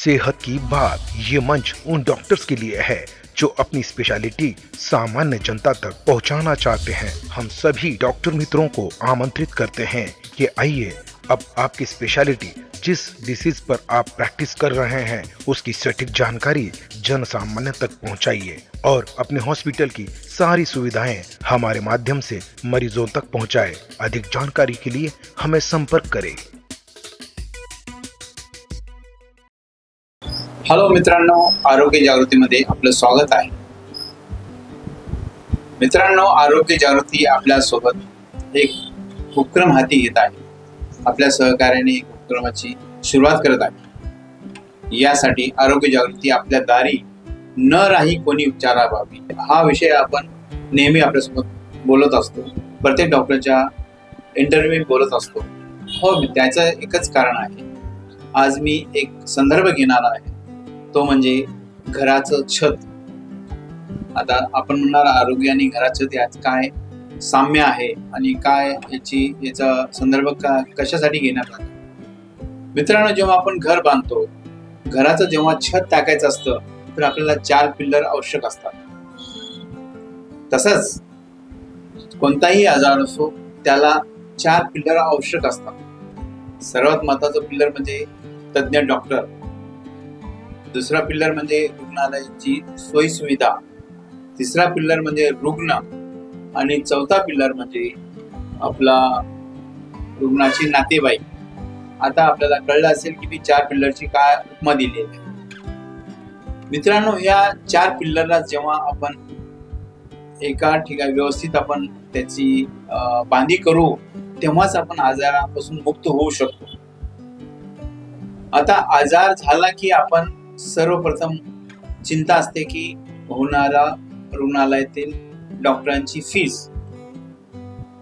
सेहत की बात ये मंच उन डॉक्टर्स के लिए है जो अपनी स्पेशलिटी सामान्य जनता तक पहुंचाना चाहते हैं। हम सभी डॉक्टर मित्रों को आमंत्रित करते हैं कि आइए अब आपकी स्पेशलिटी जिस डिसीज पर आप प्रैक्टिस कर रहे हैं उसकी सटीक जानकारी जन सामान्य तक पहुंचाइए और अपने हॉस्पिटल की सारी सुविधाएं हमारे माध्यम से मरीजों तक पहुंचाएं। अधिक जानकारी के लिए हमें संपर्क करें। हॅलो मित्रांनो, आरोग्य जागृतीमध्ये आपलं स्वागत आहे। मित्रांनो, आरोग्य जागृती आपल्या सोबत एक उपक्रम हाती घेत आहे। आपल्या सहकार्याने एक उपक्रमाची सुरुवात करत आहे। यासाठी आरोग्य जागृती आपल्या दारी न राही कोणी उपचाराभावी हा विषय आपण नेहमी आपल्यासोबत बोलत असतो। प्रत्येक डॉक्टरच्या इंटरव्ह्यू बोलत असतो। हो, त्याचं एकच कारण आहे। आज मी एक संदर्भ घेणार आहे, तो म्हणजे घराचं छत। आता आपण म्हणणार आरोग्य आणि घराचं छत यात काय साम्य आहे आणि काय याचा संदर्भ कशासाठी घेण्यात आला। मित्रांनो, जेव्हा आपण घर बांधतो, घराचं जेव्हा छत टाकायचं असतं तर आपल्याला 4 पिल्लर आवश्यक असतात। तसंच कोणताही आजार असो त्याला 4 पिल्लर आवश्यक असतात। सर्वात महत्त्वाचं पिल्लर म्हणजे तज्ञ डॉक्टर, दुसरा पिल्लर म्हणजे रुग्णालयाची सोयी सुविधा, तिसरा पिल्लर म्हणजे रुग्ण आणि चौथा पिल्लर म्हणजे आपला रुग्णाची नातेवाईक। आता आपल्याला कळलं असेल की मी 4 पिल्लरची काय उपमा दिली आहे। मित्रांनो, या 4 पिल्लरला जेव्हा आपण एका ठिकाणी व्यवस्थित आपण त्याची बांधी करू तेव्हाच आपण आजारापासून मुक्त होऊ शकतो। आता आजार झाला की आपण सर्वप्रथम चिंता असते की होणारा रुग्णालयातील डॉक्टरांची फीस,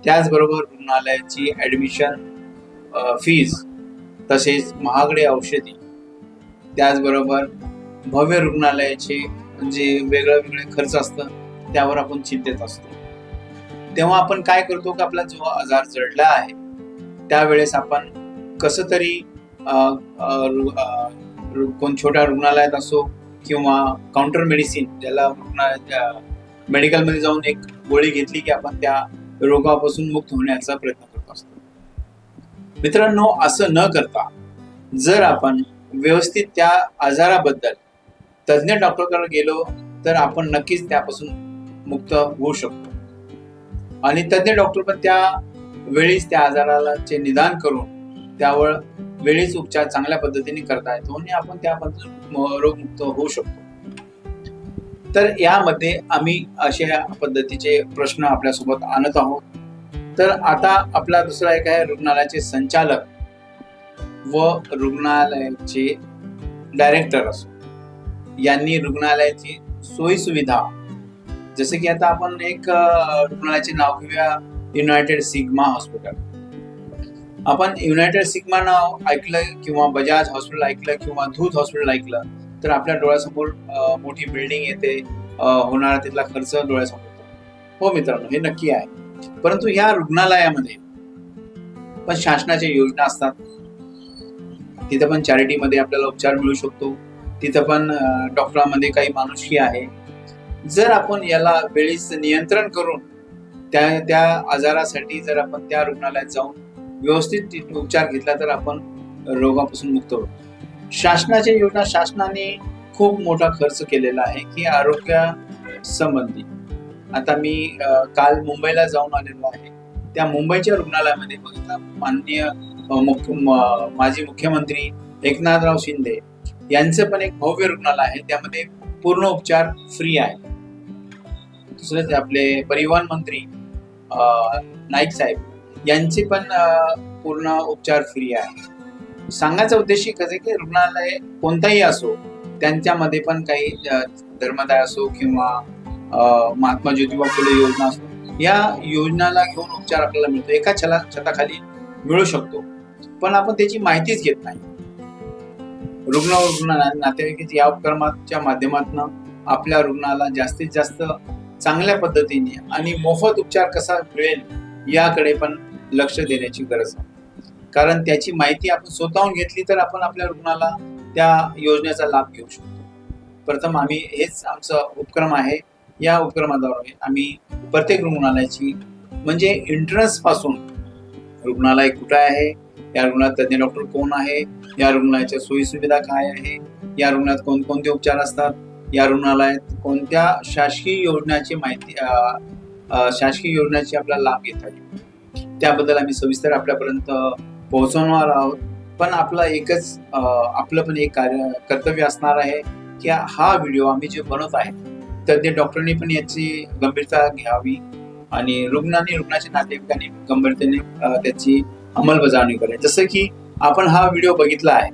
त्याचबरोबर रुग्णालयाची ऍडमिशन फीस, तसेच महागडे औषधी, त्याचबरोबर भव्य रुग्णालयाचे म्हणजे वेगळे खर्च असतं, त्यावर आपण चिंतेत असतो। तेव्हा आपण काय करतो की आपला जो आजार जडला आहे त्यावेळेस आपण कसं तरी कोण छोट्या रुग्णालयात असो किंवा काउंटर मेडिसिन, ज्याला मेडिकल मध्ये जाऊन एक गोळी घेतली की आपण त्या रोगापासून मुक्त होण्याचा प्रयत्न करत असतो। मित्रांनो, असं न करता जर आपण व्यवस्थित त्या आजाराबद्दल तज्ञ डॉक्टरकडे गेलो तर आपण नक्कीच त्यापासून मुक्त होऊ शकतो आणि तज्ञ डॉक्टर पण त्या वेळीच त्या आजाराचे निदान करून त्यावर वेळीच उपचार चांगल्या पद्धतीने करता येतो आणि आपण त्यापासून रोगमुक्त होऊ शकतो। तर यामध्ये आम्ही अशा पद्धतीचे प्रश्न आपल्यासोबत आणत आहोत। तर आता आपला दुसरा एक आहे रुग्णालयाचे संचालक व रुग्णालयाचे डायरेक्टर असो, यांनी रुग्णालयाची सोयी सुविधा, जसे की आता आपण एक रुग्णालयाचे नाव घेऊया, युनायटेड सिग्मा हॉस्पिटल। आपण युनायटेड सिग्मा नाव ऐकलं किंवा बजाज हॉस्पिटल ऐकलं किंवा धूत हॉस्पिटल ऐकलं तर आपल्या डोळ्यासमोर मोठी बिल्डिंग येते, होणारा तिथला खर्च डोळ्यासमोर येतो। हो मित्रांनो, हे नक्की आहे, परंतु या रुग्णालयामध्ये पण शासनाच्या योजना असतात। तिथं पण चॅरिटीमध्ये आपल्याला उपचार मिळू शकतो, तिथं पण डॉक्टरांमध्ये काही माणुसकी आहे। जर आपण याला वेळीच नियंत्रण करून त्या आजारासाठी जर आपण त्या रुग्णालयात जाऊन व्यवस्थित उपचार घेतला तर आपण रोगापासून मुक्त होतो। शासनाच्या योजना, शासनाने खूप मोठा खर्च केलेला आहे की आरोग्या संबंधी। आता मी काल मुंबईला जाऊन आलेलो आहे, त्या मुंबईच्या रुग्णालयामध्ये बघितलं, माननीय माजी मुख्यमंत्री एकनाथराव शिंदे यांचं पण एक भव्य रुग्णालय आहे, त्यामध्ये पूर्ण उपचार फ्री आहे। दुसरेच आपले परिवहन मंत्री नाईक साहेब यांचे पण पूर्ण उपचार फ्री आहे। सांगायचा उद्देश एकच आहे की रुग्णालय कोणताही असो, त्यांच्यामध्ये पण काही धर्मदाय असो किंवा महात्मा ज्योतिबा फुले योजना असो, या योजनाला घेऊन उपचार आपल्याला मिळतो, एका छताखाली मिळू शकतो, पण आपण त्याची माहितीच घेत नाही। रुग्ण नातेवाईकांच्या या उपक्रमाच्या माध्यमातून आपल्या रुग्णाला जास्तीत जास्त चांगल्या पद्धतीने आणि मोफत उपचार कसा मिळेल याकडे पण लक्ष देण्याची गरज आहे। कारण त्याची माहिती आपण स्वतःहून घेतली तर आपण आपल्या रुग्णाला त्या योजनेचा लाभ घेऊ शकतो. प्रथम आम्ही हेच आमचा उपक्रम आहे. या उपक्रमाद्वारे आम्ही प्रत्येक रुग्णालयाची म्हणजे एंट्रन्स पासून रुग्णालय कुठे आहे, या रुग्णालयात तज्ञ डॉक्टर कोण आहे, या रुग्णालयाच्या सोयी सुविधा काय आहे, या रुग्णालयात कोणकोणते उपचार असतात, या रुग्णालयात कोणत्या शासकीय योजनाची माहिती शासकीय योजनाची आपल्याला लाभ घेता येईल, त्याबद्दल आम्ही सविस्तर आपल्यापर्यंत पोहोचवणार आहोत. पण आपलं पण एक कर्तव्य असणार आहे की हा व्हिडिओ आम्ही जे बनवत आहे तज्ञ डॉक्टरांनी पण याची गंभीरता घ्यावी आणि रुग्णाच्या नातेवाईकांनी गंभीरतेने त्याची अंमलबजावणी करावी. जसं की आपण हा व्हिडिओ बघितला आहे,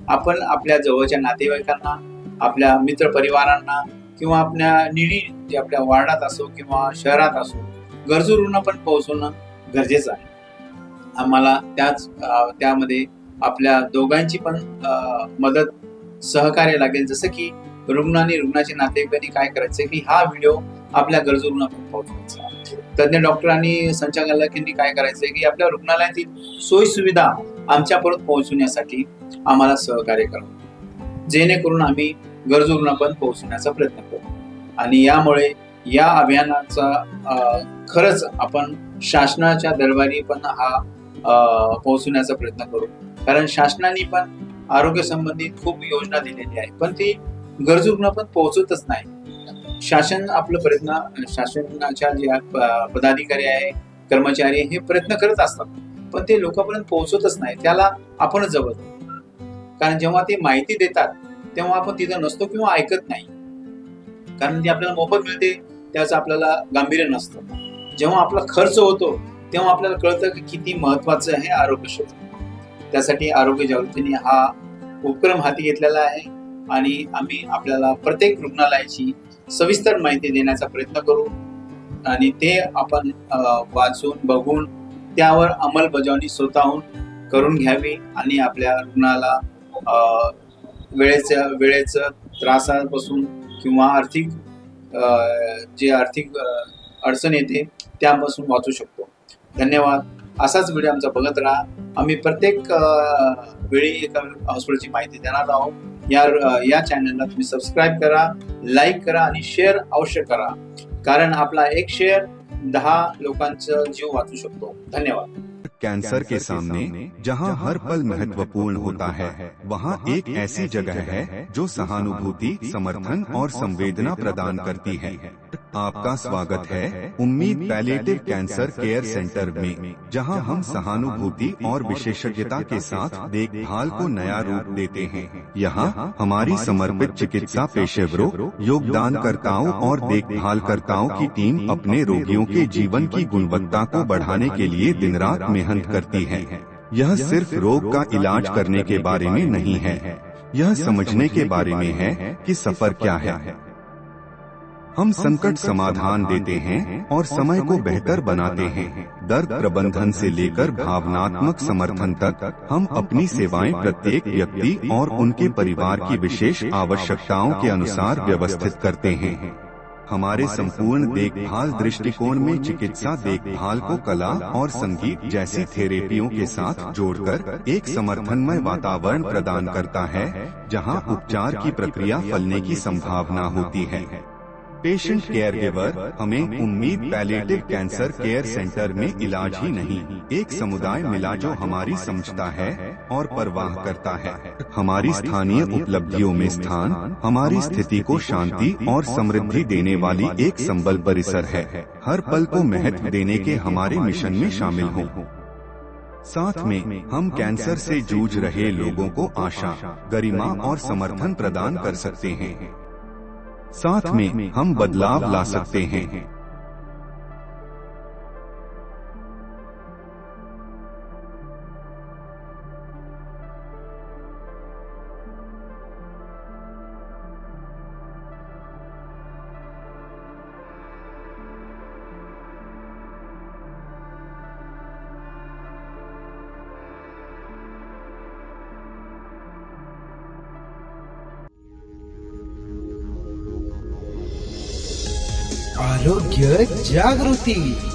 आपण आपल्या जवळच्या नातेवाईकांना, आपल्या मित्र परिवारांना किंवा आपल्या जे आपल्या वार्डात असो किंवा शहरात असो गरजू रुग्ण पण पोहोचवणं गरजेचं आहे. आम्हाला त्यामध्ये आपल्या दोघांची पण मदत सहकार्य लागेल. जसं की रुग्णाच्या नातेवाईकांनी काय करायचं की हा व्हिडिओ आपल्या गरजू रुग्णांपर्यंत पोहोचवायचा. तज्ञ डॉक्टर आणि संचालकांनी काय करायचंय की आपल्या रुग्णालयातील सोयी सुविधा आमच्यापर्यंत पोहोचवण्यासाठी आम्हाला सहकार्य करावं, जेणेकरून आम्ही गरजू रुग्णांपर्यंत पोहोचवण्याचा प्रयत्न करू. आणि यामुळे या अभियानाचा खरंच आपण शासनाच्या दरबारी पण हा पोहोचवण्याचा प्रयत्न करू. कारण शासनाने पण आरोग्य संबंधित खूप योजना दिलेली आहे, पण ती गरजू रुग्णांपर्यंत पोहोचतच नाही. शासनाच्या जे पदाधिकारी आहे, कर्मचारी हे प्रयत्न करत असतात, पण ते लोकांपर्यंत पोहोचतच नाही. त्याला आपणच जबाबदार, कारण जेव्हा ते माहिती देतात तेव्हा आपण तिथं नसतो किंवा ऐकत नाही, कारण ती आपल्याला मोफत मिळते त्याचं आपल्याला गांभीर्य नसतं. जेव्हा आपला खर्च होतो तेव्हा आपल्याला कळतं की किती महत्वाचं आहे आरोग्य क्षेत्र. त्यासाठी आरोग्य जागृतीने हा उपक्रम हाती घेतलेला आहे आणि आम्ही आपल्याला प्रत्येक रुग्णालयाची सविस्तर माहिती देण्याचा प्रयत्न करू आणि ते आपण वाचून बघून त्यावर अंमलबजावणी स्वतःहून करून घ्यावी आणि आपल्या रुग्णाला वेळेचं त्रासापासून किंवा आर्थिक अडचण येते त्यापासून वाचू शकतो. धन्यवाद. असाच व्हिडिओ आमचा बघत राहा. आम्ही प्रत्येक वेळी एका हॉस्पिटलची माहिती देणार आहोत. या चॅनलला तुम्ही सबस्क्राईब करा, लाईक करा आणि शेअर अवश्य करा, कारण आपला एक शेअर 10 लोकांचा जीव वाचू शकतो. धन्यवाद. कैंसर के सामने जहां हर पल महत्वपूर्ण होता है, वहां एक ऐसी जगह है जो सहानुभूति, समर्थन और संवेदना प्रदान करती है. आपका स्वागत है उम्मीद पैलिएटिव कैंसर केयर सेंटर में, जहां हम सहानुभूति और विशेषज्ञता के साथ देखभाल को नया रूप देते हैं. यहां हमारी समर्पित चिकित्सा पेशेवरों, योगदानकर्ताओं और देखभालकर्ताओं की टीम अपने रोगियों के जीवन की गुणवत्ता को बढ़ाने के लिए दिन रात मेहनत करती है. यह सिर्फ रोग का इलाज करने के बारे में नहीं है, यह समझने के बारे में है कि सफर क्या है. हम संकट समाधान देते हैं और समय को बेहतर बनाते हैं. दर्द प्रबंधन से लेकर भावनात्मक समर्थन तक हम अपनी सेवाएं प्रत्येक व्यक्ति और उनके परिवार की विशेष आवश्यकताओं के अनुसार व्यवस्थित करते हैं. हमारे संपूर्ण देखभाल दृष्टिकोण में चिकित्सा देखभाल को कला और संगीत जैसी थेरेपियों के साथ जोड़कर एक समर्थनमय वातावरण प्रदान करता है, जहां उपचार की प्रक्रिया फलने की संभावना होती है. पेशेंट केयर गिवर हमें उम्मीद पैलिएटिव कैंसर केयर सेंटर में इलाज ही नहीं, एक समुदाय मिला जो हमारी समझता है और परवाह करता है. हमारी स्थानीय उपलब्धियों में स्थान हमारी स्थिति को शांति और समृद्धि देने वाली एक संबल परिसर है. हर पल को महत्व देने के हमारे मिशन में शामिल हो. साथ में हम कैंसर से जूझ रहे लोगों को आशा, गरिमा और समर्थन प्रदान कर सकते हैं. साथ में हम बदलाव ला सकते हैं. आरोग्य जागृती.